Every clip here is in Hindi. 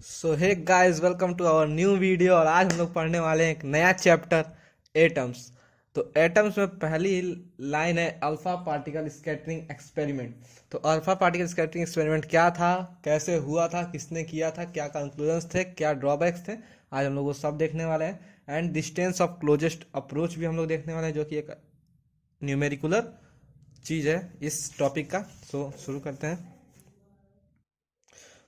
So hey guys, welcome to our new video. और आज हम लोग पढ़ने वाले हैं एक नया चैप्टर, एटम्स। तो एटम्स में पहली लाइन है अल्फा पार्टिकल स्कैटरिंग एक्सपेरिमेंट। तो अल्फा पार्टिकल स्कैटरिंग एक्सपेरिमेंट क्या था, कैसे हुआ था, किसने किया था, क्या कंक्लूजन्स थे, क्या ड्रॉबैक्स थे, आज हम लोग वो सब देखने वाले हैं। And distance of closest approach भी हम लोग देखने वाले हैं, जो कि एक न्यूमेरिकुलर चीज़ है इस टॉपिक का। सो शुरू करते हैं।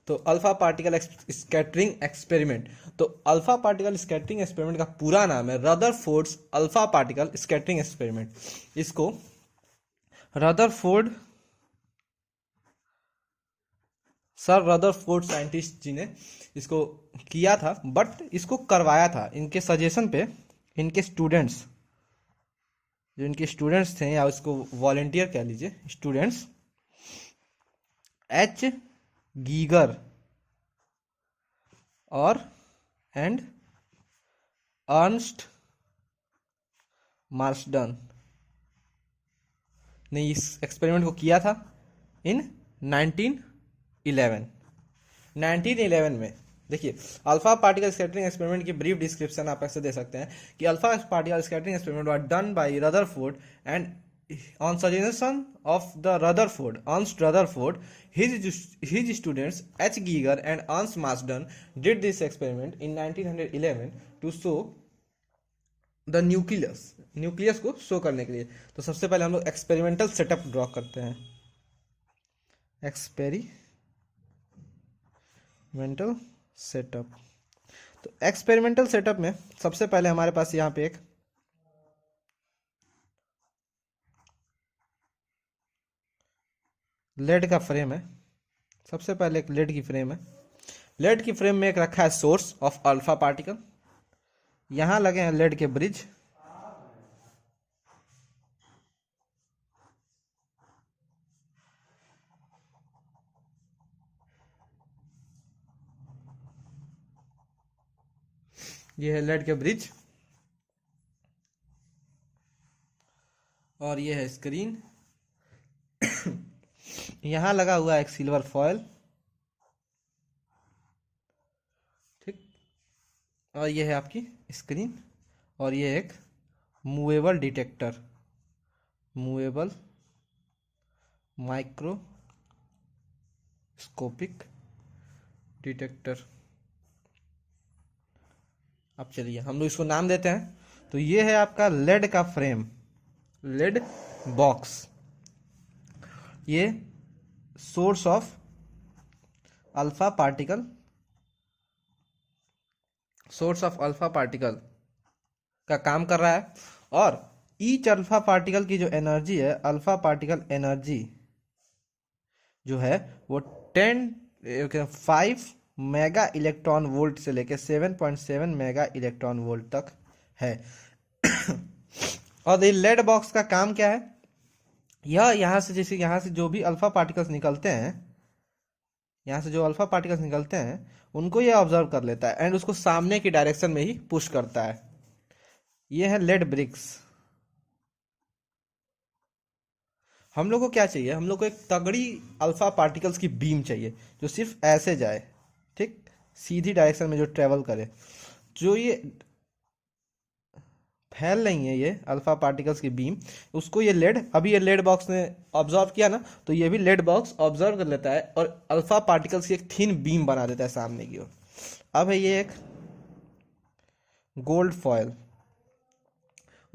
तो अल्फा पार्टिकल स्कैटरिंग एक्सपेरिमेंट। तो अल्फा पार्टिकल स्कैटरिंग एक्सपेरिमेंट का पूरा नाम है Rutherford's alpha particle scattering experiment. इसको रदरफोर्ड सर रदरफोर्ड साइंटिस्ट जी ने इसको किया था, बट इसको करवाया था इनके सजेशन पे इनके स्टूडेंट्स, जो इनके स्टूडेंट्स थे या उसको वॉलेंटियर कह लीजिए, स्टूडेंट्स एच गीगर और एंड अर्नस्ट मार्सडन ने इस एक्सपेरिमेंट को किया था इन 1911। 1911 में देखिए, अल्फा पार्टिकल स्कैटरिंग एक्सपेरिमेंट की ब्रीफ डिस्क्रिप्शन आप ऐसे दे सकते हैं कि alpha particle scattering experiment was done by Rutherford and on suggestion of the Rutherford, Ernst Rutherford, his students H. Giger and Ernst Marsden did this experiment in 1911 to show the nucleus को शो करने के लिए। तो सबसे पहले हम लोग एक्सपेरिमेंटल सेटअप ड्रॉ करते हैं। Experimental setup. तो एक्सपेरिमेंटल सेटअप में सबसे पहले हमारे पास यहाँ पे एक लेड का फ्रेम है। सबसे पहले एक लेड की फ्रेम है। लेड की फ्रेम में एक रखा है सोर्स ऑफ अल्फा पार्टिकल। यहाँ लगे हैं लेड के ब्रिज। ये है लेड के ब्रिज और ये है स्क्रीन। यहाँ लगा हुआ है एक सिल्वर फॉयल, ठीक। और ये है आपकी स्क्रीन और ये एक movable detector, movable microscopic detector. अब चलिए हम लोग इसको नाम देते हैं। तो ये है आपका लेड का फ्रेम, लेड बॉक्स। ये source of alpha particle, source of alpha particle का काम कर रहा है। और ईच अल्फा पार्टिकल की जो एनर्जी है, अल्फा पार्टिकल एनर्जी जो है वो 5 मेगा इलेक्ट्रॉन वोल्ट से लेकर 7.7 मेगा इलेक्ट्रॉन वोल्ट तक है। और ये लेड बॉक्स का काम क्या है? यह यहाँ से, जैसे यहाँ से जो भी अल्फा पार्टिकल्स निकलते हैं, यहाँ से जो अल्फा पार्टिकल्स निकलते हैं उनको ये ऑब्जर्व कर लेता है एंड उसको सामने की डायरेक्शन में ही पुश करता है। ये है लेड ब्रिक्स। हम लोग को क्या चाहिए? हम लोग को एक तगड़ी अल्फा पार्टिकल्स की बीम चाहिए जो सिर्फ ऐसे जाए, ठीक, सीधी डायरेक्शन में जो ट्रेवल करे। जो ये फैल रही है ये अल्फा पार्टिकल्स की बीम, उसको ये लेड, अभी ये लेड बॉक्स ने ऑब्जर्व किया ना, तो ये भी लेड बॉक्स ऑब्जर्व कर लेता है और अल्फा पार्टिकल्स की एक थिन बीम बना देता है सामने की ओर। अब है ये एक गोल्ड फॉयल,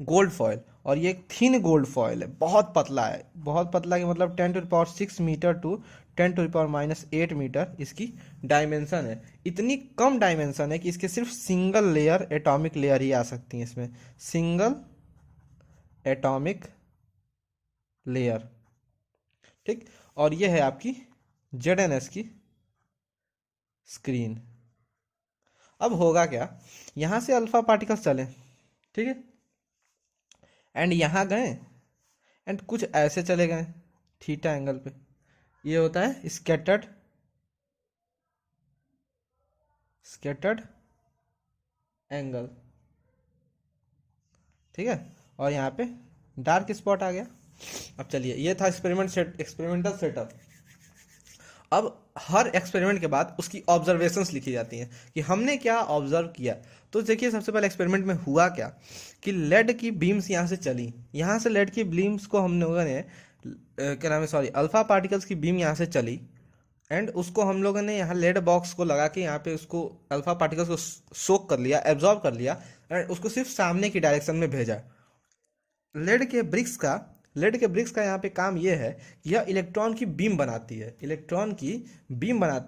गोल्ड फॉयल, और ये एक थिन गोल्ड फॉयल है, बहुत पतला है। बहुत पतला की मतलब 10⁻6 मीटर टू 10⁻−8 मीटर इसकी डायमेंशन है। इतनी कम डायमेंशन है कि इसके सिर्फ सिंगल लेयर, एटॉमिक लेयर ही आ सकती है इसमें, सिंगल एटॉमिक लेयर, ठीक। और ये है आपकी ZNS की स्क्रीन। अब होगा क्या, यहां से अल्फा पार्टिकल्स चले, ठीक है, एंड यहाँ गए एंड कुछ ऐसे चले गए थीटा एंगल पे। ये होता है स्कैटर्ड, स्कैटर्ड एंगल, ठीक है। और यहाँ पे डार्क स्पॉट आ गया। अब चलिए, ये था एक्सपेरिमेंटल सेटअप। अब हर एक्सपेरिमेंट के बाद उसकी ऑब्जर्वेशंस लिखी जाती हैं कि हमने क्या ऑब्जर्व किया। तो देखिए सबसे पहले एक्सपेरिमेंट में हुआ क्या कि लेड की बीम्स यहाँ से चली, यहाँ से लेड की बीम्स को हम लोगों ने क्या नाम है, सॉरी, अल्फा पार्टिकल्स की बीम यहाँ से चली एंड उसको हम लोगों ने यहाँ लेड बॉक्स को लगा के यहाँ पे उसको अल्फा पार्टिकल्स को सोक कर लिया, एब्जॉर्ब कर लिया एंड उसको सिर्फ सामने की डायरेक्शन में भेजा। लेड के ब्रिक्स का यहाँ पे काम ये है कि यह इलेक्ट्रॉन की बीम बनाती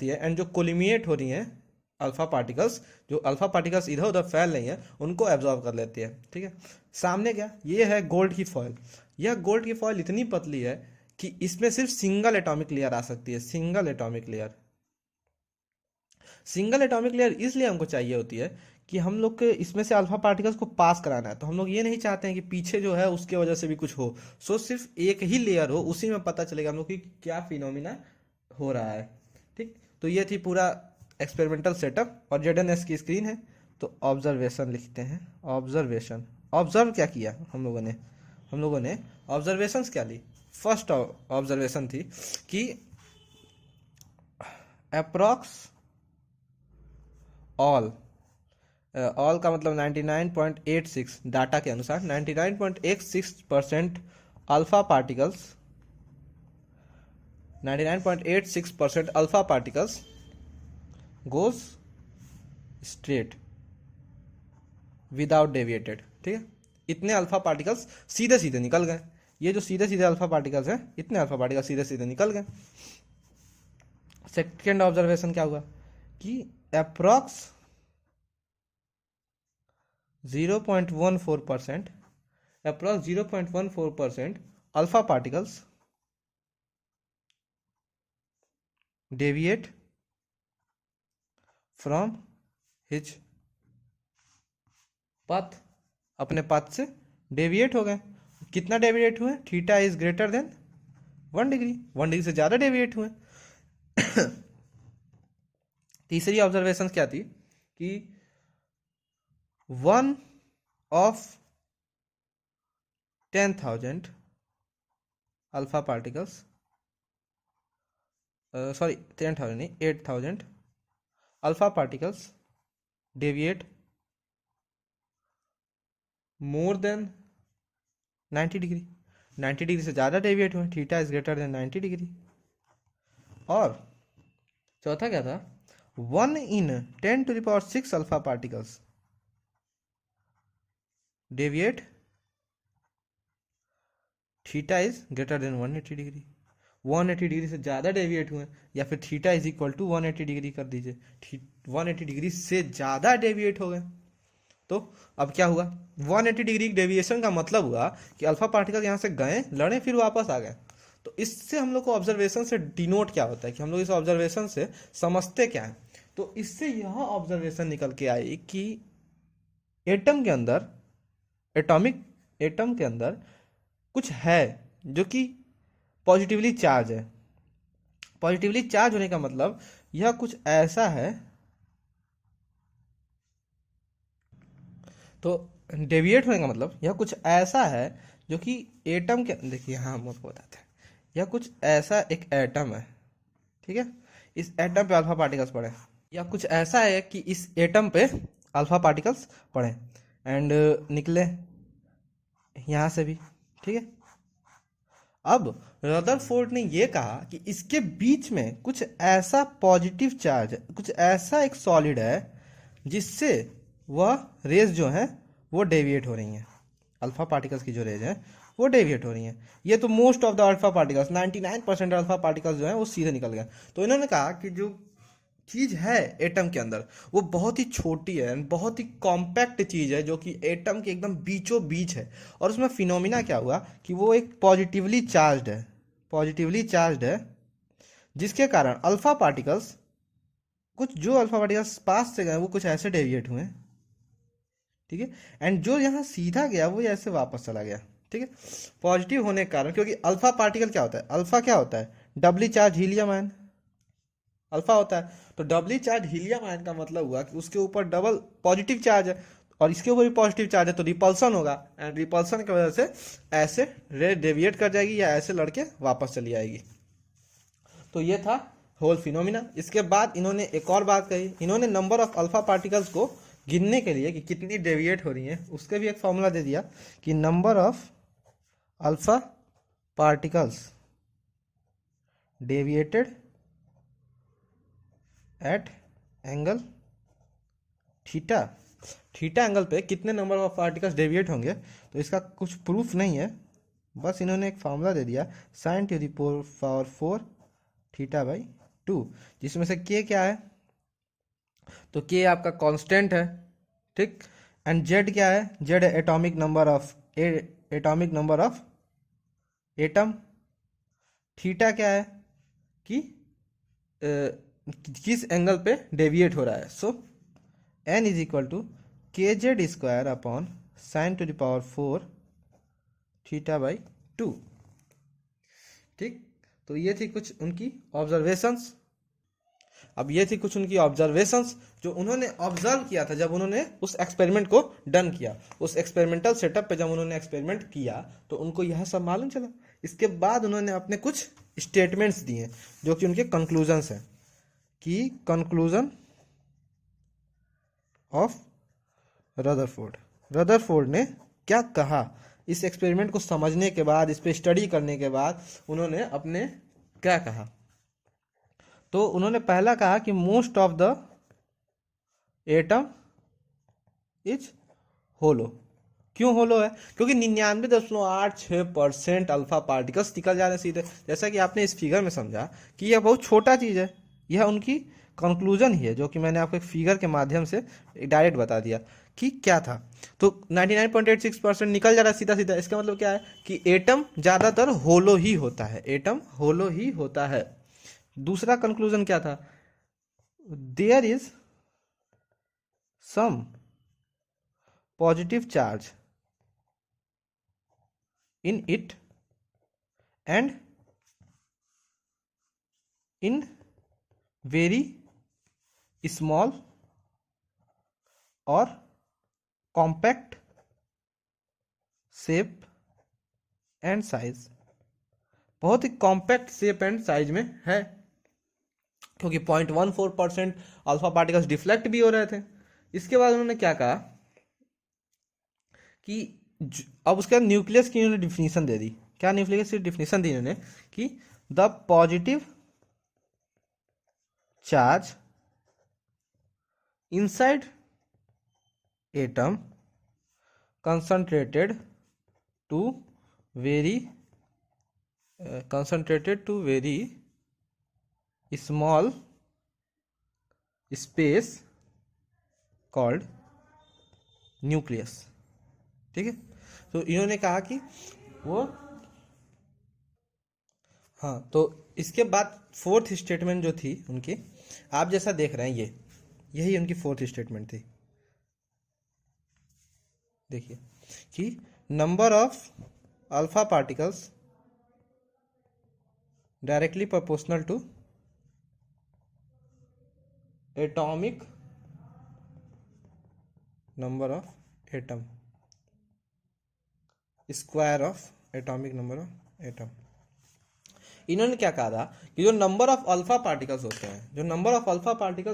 है, एंड जो कोलिमिनेट हो रही हैं अल्फा पार्टिकल्स, जो अल्फा पार्टिकल्स इधर उधर फैल रही हैं उनको एब्जॉर्ब कर लेती है। ठीक है, सामने क्या ये है गोल्ड की फॉइल। यह गोल्ड की फॉइल इतनी पतली है कि इसमें सिर्फ सिंगल एटॉमिक लेयर आ सकती है, सिंगल एटॉमिक लेयर इसलिए हमको चाहिए होती है कि हम लोग के इसमें से अल्फा पार्टिकल्स को पास कराना है, तो हम लोग ये नहीं चाहते हैं कि पीछे जो है उसके वजह से भी कुछ हो। सो सिर्फ एक ही लेयर हो, उसी में पता चलेगा हम लोग की क्या फिनोमिना हो रहा है। ठीक, तो ये थी पूरा एक्सपेरिमेंटल सेटअप और जेडएनएस की स्क्रीन है। तो ऑब्जर्वेशन लिखते हैं, ऑब्जर्व क्या किया हम लोगों ने ऑब्जर्वेशंस क्या ली। फर्स्ट ऑब्जर्वेशन थी कि अप्रॉक्स ऑल का मतलब 99.86, डाटा के अनुसार 99.86% alpha particles 99.86% alpha particles goes straight without deviated. ठीक है, इतने अल्फा पार्टिकल्स सीधे सीधे निकल गए। ये जो सीधे सीधे अल्फा पार्टिकल्स हैं, इतने अल्फा पार्टिकल्स सीधे सीधे निकल गए। सेकेंड ऑब्जर्वेशन क्या हुआ कि approx 0.14% alpha particles deviate from his path, अपने पाथ से डेविएट हो गए। कितना डेविएट हुए? Theta is greater then 1 degree, 1 degree से ज़्यादा डेविएट हुए। तीसरी ऑब्जर्वेशन क्या थी कि 1 of 10,000 अल्फा पार्टिकल्स, सॉरी 10,000 नहीं, 8,000 alpha particles deviate more than 90 degree, 90 degree से ज़्यादा डेविएट हुए, theta is greater than 90 degree. और चौथा क्या था, 1 in 10⁶ alpha particles deviate theta is greater than 180 degree, 180 degree से ज़्यादा डेविएट हुए, या फिर theta is equal to 180 degree कर दीजिए, 180 डिग्री से ज़्यादा डेविएट हो गए। तो अब क्या हुआ, 180 डिग्री डेविएशन का मतलब हुआ कि अल्फा पार्टिकल यहाँ से गए, लड़े, फिर वापस आ गए। तो इससे हम लोग को ऑब्जर्वेशन से डिनोट क्या होता है कि हम लोग इस ऑब्जर्वेशन से समझते क्या है। तो इससे यह ऑब्जर्वेशन निकल के आई कि एटम के अंदर, एटम के अंदर कुछ है जो कि पॉजिटिवली चार्ज है। पॉजिटिवली चार्ज होने का मतलब यह कुछ ऐसा है, तो डेविएट होने का मतलब यह कुछ ऐसा है जो कि एटम के, देखिए हाँ हम आपको बताते हैं, यह कुछ ऐसा एक एटम है। ठीक है, इस एटम पे अल्फा पार्टिकल्स पड़े, या कुछ ऐसा है कि इस एटम पे अल्फा पार्टिकल्स पड़े एंड निकले यहाँ से भी। ठीक है, अब रदरफोर्ड ने ये कहा कि इसके बीच में कुछ ऐसा पॉजिटिव चार्ज है, कुछ ऐसा एक सॉलिड है जिससे वह रेज जो है वो डेविएट हो रही हैं, अल्फा पार्टिकल्स की जो रेज है वो डेविएट हो रही हैं। ये तो most of the alpha particles, 99% alpha particles जो हैं वो सीधे निकल गए। तो इन्होंने कहा कि जो चीज़ है एटम के अंदर वो बहुत ही छोटी है, बहुत ही कॉम्पैक्ट चीज़ है जो कि एटम के एकदम बीचों बीच है। और उसमें फिनोमिना क्या हुआ कि वो एक पॉजिटिवली चार्ज्ड है, जिसके कारण अल्फा पार्टिकल्स, कुछ जो अल्फा पार्टिकल्स पास से गए वो कुछ ऐसे डेविएट हुए। ठीक है, एंड जो यहाँ सीधा गया वो ऐसे वापस चला गया। ठीक है, पॉजिटिव होने के कारण, क्योंकि अल्फा पार्टिकल क्या होता है, अल्फा क्या होता है, डबली चार्ज हीलियम आयन अल्फा होता है। तो डबली चार्ज हीलियम आयन का मतलब हुआ कि उसके ऊपर डबल पॉजिटिव चार्ज है और इसके ऊपर भी पॉजिटिव चार्ज है, तो रिपल्सन होगा, एंड रिपल्सन की वजह से ऐसे रे डेविएट कर जाएगी या ऐसे लड़के वापस चली आएगी। तो ये था होल फिनोमिना। इसके बाद इन्होंने एक और बात कही, इन्होंने नंबर ऑफ अल्फा पार्टिकल्स को गिनने के लिए कि कितनी डेविएट हो रही हैं उसके भी एक फॉर्मूला दे दिया कि number of alpha particles deviated at angle theta, theta angle पे कितने नंबर ऑफ पार्टिकल्स डेविएट होंगे। तो इसका कुछ प्रूफ नहीं है, बस इन्होंने एक फॉर्मूला दे दिया sign to the power 4 theta by 2, जिसमें से के क्या है, तो के आपका कांस्टेंट है, ठीक। एंड जेड क्या है, जेड है atomic number of atom. Theta क्या है कि किस एंगल पे डेविएट हो रहा है। सो एन इज इक्वल टू के Z square upon sine to the power 4 theta by 2, ठीक। तो ये थी कुछ उनकी ऑब्जर्वेशंस। अब ये थी कुछ उनकी ऑब्जर्वेशंस जो उन्होंने ऑब्जर्व किया था जब उन्होंने उस एक्सपेरिमेंट को डन किया, उस एक्सपेरिमेंटल सेटअप पे जब उन्होंने एक्सपेरिमेंट किया तो उनको यह सब मालूम चला। इसके बाद उन्होंने अपने कुछ स्टेटमेंट्स दिए जो कि उनके कंक्लूजन्स हैं, कि कंक्लूजन ऑफ रदरफोर्ड ने क्या कहा इस एक्सपेरिमेंट को समझने के बाद, इस पे स्टडी करने के बाद उन्होंने अपने क्या कहा। तो उन्होंने पहला कहा कि most of the atom is hollow. क्यों होलो है, क्योंकि 99.86% अल्फा पार्टिकल्स निकल जा रहे हैं सीधे, जैसा कि आपने इस फिगर में समझा कि यह बहुत छोटा चीज है। यह उनकी कंक्लूजन ही है जो कि मैंने आपको एक फिगर के माध्यम से डायरेक्ट बता दिया कि क्या था। तो 99.86% निकल जा रहा है सीधा सीधा, इसका मतलब क्या है कि एटम ज्यादातर होलो ही होता है, एटम होलो ही होता है। दूसरा कंक्लूजन क्या था, there is some positive charge in it and in very small और कॉम्पैक्ट शेप एंड साइज, बहुत ही कॉम्पैक्ट शेप एंड साइज में है, क्योंकि 0.14% अल्फा पार्टिकल्स डिफ्लेक्ट भी हो रहे थे। इसके बाद उन्होंने क्या कहा कि अब उसके बाद न्यूक्लियस की उन्होंने डिफिनीशन दे दी। क्या न्यूक्लियस की डिफिनीशन दी उन्होंने कि the positive charge inside atom concentrated to very small space called nucleus, ठीक है। तो इन्होंने कहा कि वो, हाँ, तो इसके बाद फोर्थ स्टेटमेंट जो थी उनकी, आप जैसा देख रहे हैं यही उनकी फोर्थ स्टेटमेंट थी। देखिए कि number of alpha particles directly proportional to atomic number of atom square of atomic number of atom. इन्होंने क्या कहा था कि जो नंबर ऑफ अल्फा पार्टिकल्स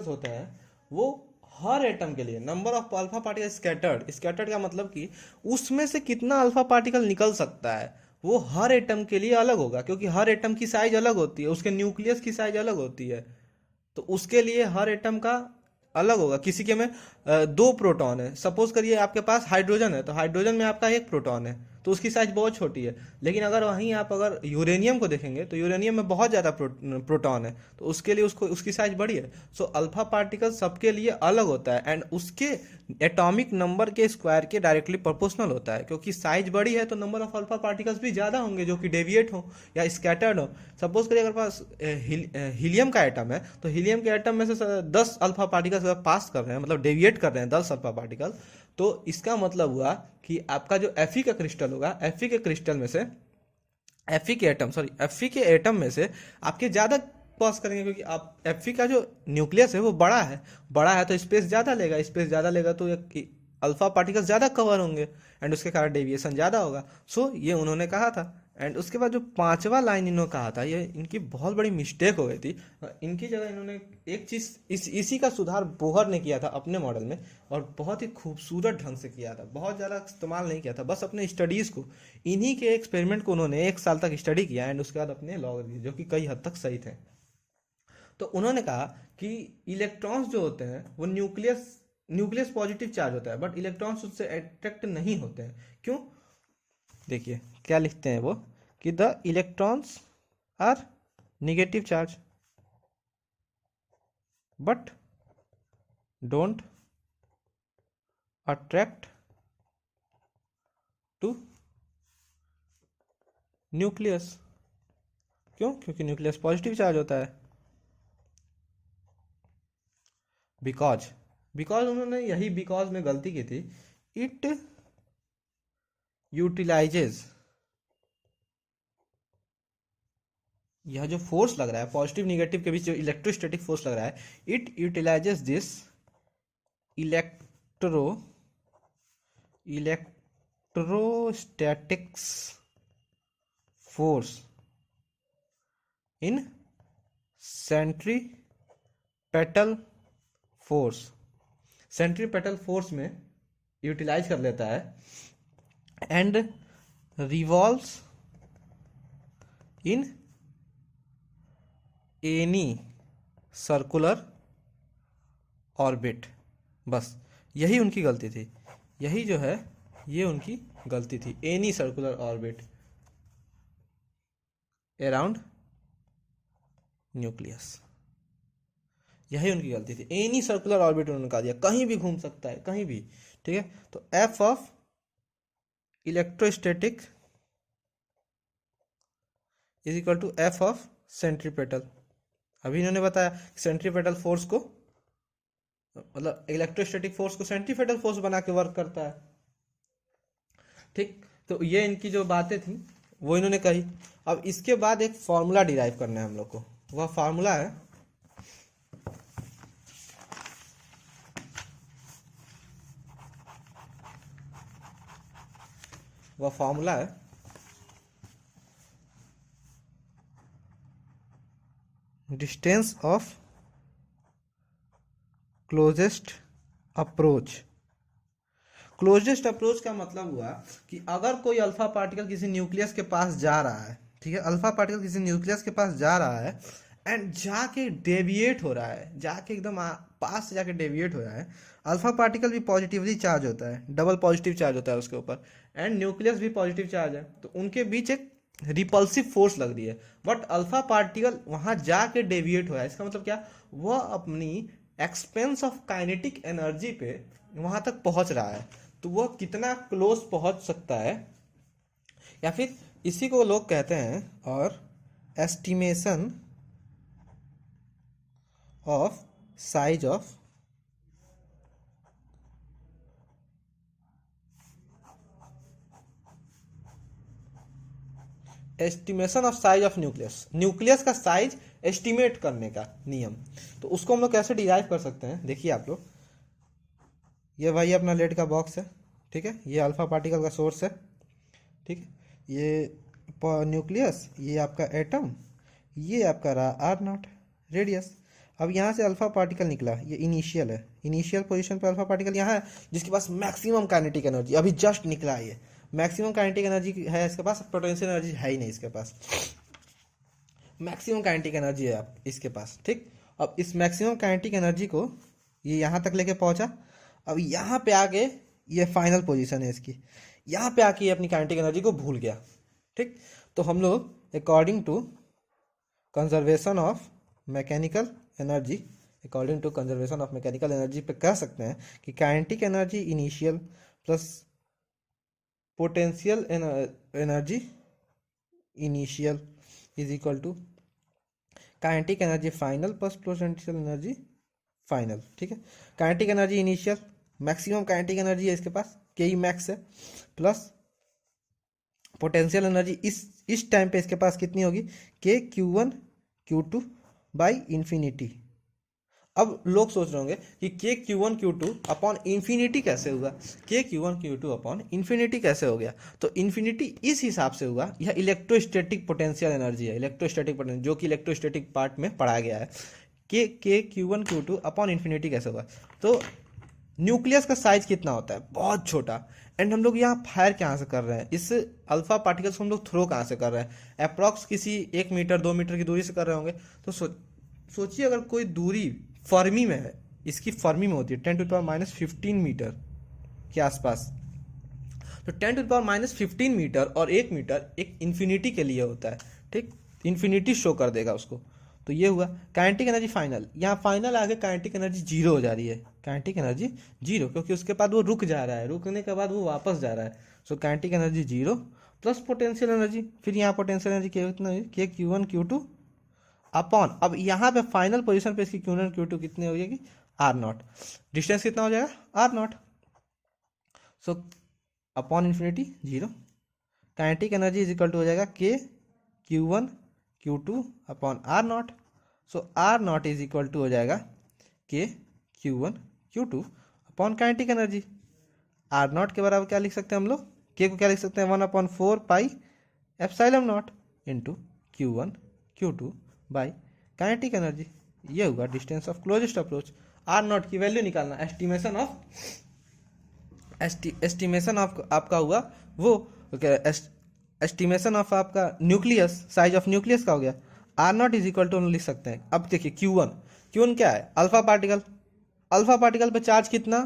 होते हैं, वो हर एटम के लिए number of alpha particle scattered का मतलब कि उसमें से कितना अल्फा पार्टिकल निकल सकता है वो हर एटम के लिए अलग होगा, क्योंकि हर एटम की साइज अलग होती है, उसके न्यूक्लियस की साइज अलग होती है, तो उसके लिए हर एटम का अलग होगा। किसी के में 2 प्रोटॉन है, सपोज करिए आपके पास हाइड्रोजन है, तो हाइड्रोजन में आपका 1 प्रोटॉन है, तो उसकी साइज बहुत छोटी है। लेकिन अगर वहीं आप अगर यूरेनियम को देखेंगे तो यूरेनियम में बहुत ज़्यादा प्रोटॉन है, तो उसके लिए उसकी साइज बड़ी है। सो अल्फा पार्टिकल सबके लिए अलग होता है एंड उसके एटॉमिक नंबर के स्क्वायर के डायरेक्टली प्रोपोर्शनल होता है, क्योंकि साइज बड़ी है तो नंबर ऑफ अल्फा पार्टिकल्स भी ज़्यादा होंगे जो कि डेविएट हो या स्कैटर्ड हो। सपोज करिए अगर पास हीलियम का एटम है, तो हीलियम के एटम में से 10 अल्फा पार्टिकल्स पास कर रहे हैं, मतलब डेविएट कर रहे हैं 10 अल्फा पार्टिकल, तो इसका मतलब हुआ कि आपका जो Fe का क्रिस्टल होगा, Fe के क्रिस्टल में से Fe के एटम में से आपके ज़्यादा पास करेंगे, क्योंकि आप Fe का जो न्यूक्लियस है वो बड़ा है तो स्पेस ज़्यादा लेगा तो अल्फा पार्टिकल्स ज़्यादा कवर होंगे एंड उसके कारण डेविएशन ज़्यादा होगा। सो ये उन्होंने कहा था एंड उसके बाद जो पांचवा लाइन इन्होंने कहा था, ये इनकी बहुत बड़ी मिस्टेक हो गई थी। इनकी जगह इन्होंने एक चीज़ इसी का सुधार बोहर ने किया था अपने मॉडल में, और बहुत ही खूबसूरत ढंग से किया था, बहुत ज़्यादा इस्तेमाल नहीं किया था, बस अपने स्टडीज़ को, इन्हीं के एक्सपेरिमेंट को उन्होंने 1 साल तक स्टडी किया एंड उसके बाद अपने लॉग दिए, जो कि कई हद तक सही थे। तो उन्होंने कहा कि इलेक्ट्रॉन्स जो होते हैं वो न्यूक्लियस न्यूक्लियस पॉजिटिव चार्ज होता है, बट इलेक्ट्रॉन्स उससे अट्रैक्ट नहीं होते हैं। क्यों? देखिए क्या लिखते हैं वो, कि the electrons are negative charge but don't attract to nucleus. क्यों? क्योंकि न्यूक्लियस पॉजिटिव चार्ज होता है। बिकॉज उन्होंने यही बिकॉज में गलती की थी। इट यूटिलाइजेज, यह जो फोर्स लग रहा है पॉजिटिव निगेटिव के बीच, जो इलेक्ट्रोस्टैटिक फोर्स लग रहा है, it utilises this electrostatics force in centripetal force में यूटिलाइज कर लेता है and revolves in any circular orbit. बस यही उनकी गलती थी, यही जो है ये उनकी गलती थी, any circular orbit around nucleus, यही उनकी गलती थी। एनी सर्कुलर ऑर्बिट उन्होंने कहा दिया, कहीं भी घूम सकता है, कहीं भी। ठीक है, तो F of electrostatic is equal to F of centripetal. अभी इन्होंने बताया सेंट्रीपेटल फोर्स को, मतलब इलेक्ट्रोस्टैटिक फोर्स को सेंट्रीपेटल फोर्स बना के वर्क करता है। ठीक, तो ये इनकी जो बातें थी वो इन्होंने कही। अब इसके बाद एक फॉर्मूला डिराइव करना है हम लोग को, वह फॉर्मूला है distance of closest approach. Closest approach का मतलब हुआ कि अगर कोई अल्फा पार्टिकल किसी न्यूक्लियस के पास जा रहा है, ठीक है, अल्फा पार्टिकल किसी न्यूक्लियस के पास जा रहा है एंड जाके डेविएट हो रहा है, जाके एकदम पास से जाके डेविएट हो रहा है, अल्फा पार्टिकल भी पॉजिटिवली चार्ज होता है, डबल पॉजिटिव चार्ज होता है उसके ऊपर, एंड न्यूक्लियस भी पॉजिटिव चार्ज है, तो उनके बीच एक रिपल्सिव फोर्स लग रही है। बट अल्फा पार्टिकल वहां जाके डेविएट हो रहा है, इसका मतलब क्या, वह अपनी एक्सपेंस ऑफ काइनेटिक एनर्जी पे वहां तक पहुंच रहा है। तो वह कितना क्लोज पहुंच सकता है, या फिर इसी को लोग कहते हैं और estimation of size of nucleus का साइज एस्टिमेट करने का नियम। तो उसको हम लोग कैसे डिराइव कर सकते हैं, देखिए आप लोग, ये भाई अपना लेड का बॉक्स है, ठीक है, ये अल्फा पार्टिकल का सोर्स है, ठीक है, ये न्यूक्लियस, ये आपका एटम, ये आपका रहा आर नॉट रेडियस। अब यहाँ से अल्फा पार्टिकल निकला, ये इनिशियल है, इनिशियल पोजीशन पे अल्फा पार्टिकल यहाँ है, जिसके पास मैक्सिमम काइनेटिक एनर्जी, अभी जस्ट निकला है, ये मैक्सिमम काइनेटिक एनर्जी है इसके पास, पोटेंशियल एनर्जी है ही नहीं इसके पास, मैक्सिमम काइनेटिक एनर्जी है आप इसके पास। ठीक, अब इस मैक्सिमम काइनेटिक एनर्जी को ये यहाँ तक लेके पहुंचा, अब यहाँ पे आके ये फाइनल पोजीशन है इसकी, यहाँ पे आके ये अपनी काइनेटिक एनर्जी को भूल गया। ठीक, तो हम लोग according to conservation of mechanical energy पे कह सकते हैं कि kinetic energy initial plus potential energy initial is equal to kinetic energy final plus potential energy final. ठीक है, kinetic energy initial maximum kinetic energy है इसके पास, के ई मैक्स है, प्लस पोटेंशियल एनर्जी इस टाइम पे इसके पास कितनी होगी, के Q1 Q2 बाई इंफिनिटी। अब लोग सोच रहे होंगे कि के q one q two upon infinity कैसे हुआ, के q one q two upon infinity कैसे हो गया। तो इन्फिनिटी इस हिसाब से हुआ, यह इलेक्ट्रोस्टैटिक पोटेंशियल एनर्जी है, इलेक्ट्रोस्टैटिक पोटेंशियल जो कि इलेक्ट्रोस्टैटिक पार्ट में पढ़ाया गया है। के q one q two upon infinity कैसे हुआ, तो न्यूक्लियस का साइज कितना होता है, बहुत छोटा। एंड हम लोग यहाँ फायर कहाँ से कर रहे हैं, इस अल्फा पार्टिकल्स को हम लोग थ्रो कहाँ से कर रहे हैं, अप्रॉक्स किसी 1 मीटर 2 मीटर की दूरी से कर रहे होंगे। तो सोचिए अगर कोई दूरी फर्मी में है, इसकी फर्मी में होती है 10⁻⁻15 मीटर के आसपास, तो 10⁻⁻15 मीटर और 1 मीटर एक इन्फिनिटी के लिए होता है, ठीक, इन्फिनिटी शो कर देगा उसको। तो ये हुआ काइनेटिक एनर्जी फाइनल, यहाँ फाइनल आगे काइनेटिक एनर्जी जीरो हो जा रही है, काइनेटिक एनर्जी जीरो, क्योंकि उसके बाद वो रुक जा रहा है, रुकने के बाद वो वापस जा रहा है। So kinetic energy zero plus potential energy, फिर यहाँ पोटेंशियल एनर्जी कितना है, के q one q two upon, अब यहाँ पे फाइनल पोजीशन पे इसकी क्यू वन क्यू टू कितनी हो जाएगी, आर नॉट, डिस्टेंस कितना हो जाएगा r naught. So upon infinity zero, kinetic energy is equal to हो जाएगा K q one q two upon r naught. So r naught is equal to हो जाएगा K q one q two upon kinetic energy. R naught के बराबर क्या लिख सकते हैं हम लोग, के को क्या लिख सकते हैं 1/4 pi epsilon naught into q one q two by kinetic energy. ये हुआ distance of closest approach. R naught की वैल्यू निकालना, एस्टिमेशन ऑफ आपका हुआ वो, एस्टिमेशन ऑफ आपका न्यूक्लियस, साइज ऑफ न्यूक्लियस का हो गया। R naught is equal to हम लिख सकते हैं, अब देखिए क्यू वन क्या है, अल्फा पार्टिकल, अल्फा पार्टिकल पे चार्ज कितना,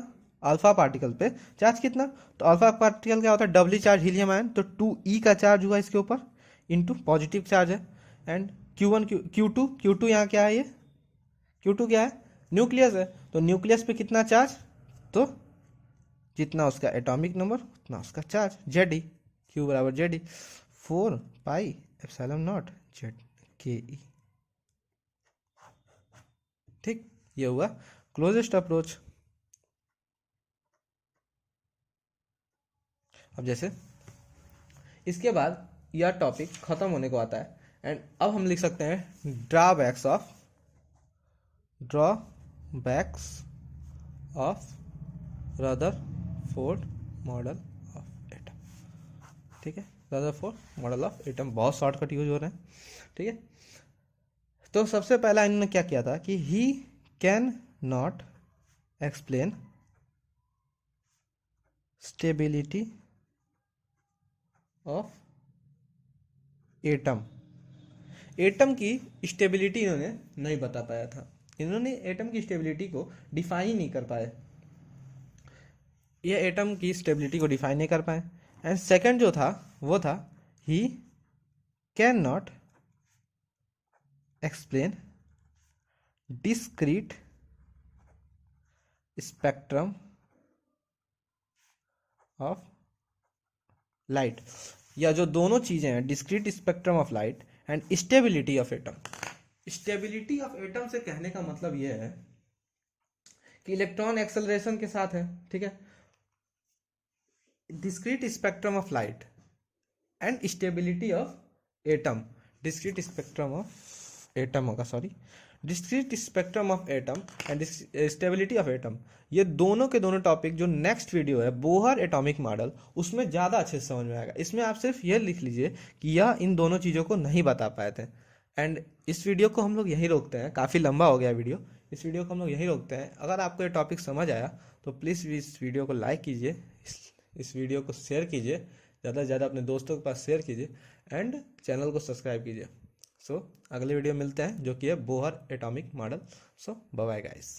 अल्फा पार्टिकल पे चार्ज कितना, तो अल्फा पार्टिकल क्या होता है, डबली चार्ज हीलियम आयन, तो 2e का चार्ज हुआ इसके ऊपर इंटू पॉजिटिव चार्ज है। एंड क्यू टू यहाँ क्या है, ये क्यू टू क्या है, न्यूक्लियस है, तो न्यूक्लियस पे कितना चार्ज, तो जितना उसका एटॉमिक नंबर उतना उसका चार्ज, जेड ई, क्यू बराबर Z E 4 pi epsilon not Z के ई, ठीक। ये हुआ क्लोजेस्ट अप्रोच। अब जैसे इसके बाद यह टॉपिक खत्म होने को आता है, एंड अब हम लिख सकते हैं drawbacks of Rutherford model of atom, ठीक है, रदरफोर्ड मॉडल ऑफ एटम, बहुत शॉर्टकट यूज हो रहे हैं, ठीक है। तो सबसे पहला इन्होंने क्या किया था कि he can not explain stability of atom की स्टेबिलिटी इन्होंने नहीं बता पाया था, इन्होंने एटम की स्टेबिलिटी को डिफाइन ही नहीं कर पाए, ये एटम की स्टेबिलिटी को डिफाइन नहीं कर पाए। एंड सेकंड जो था वो था he can not explain discrete spectrum of light, या जो दोनों चीजें हैं discrete spectrum of light and stability of atom. Stability of atom से कहने का मतलब यह है कि इलेक्ट्रॉन एक्सेलरेशन के साथ है, ठीक है, discrete spectrum of light and stability of atom, discrete spectrum of atom होगा, sorry, discrete spectrum of atom and stability of atom, ये दोनों के दोनों टॉपिक जो नेक्स्ट वीडियो है बोहर एटॉमिक मॉडल, उसमें ज़्यादा अच्छे से समझ में आएगा। इसमें आप सिर्फ ये लिख लीजिए कि यह इन दोनों चीज़ों को नहीं बता पाए थे। एंड इस वीडियो को हम लोग यहीं रोकते हैं, काफ़ी लंबा हो गया वीडियो, इस वीडियो को हम लोग यहीं रोकते हैं। अगर आपको ये टॉपिक समझ आया तो प्लीज़ इस वीडियो को लाइक कीजिए, इस वीडियो को शेयर कीजिए, ज़्यादा से ज़्यादा अपने दोस्तों के पास शेयर कीजिए, एंड चैनल को सब्सक्राइब कीजिए। सो अगले वीडियो मिलते हैं जो कि है बोहर एटॉमिक मॉडल। सो बाय बाय गाइस।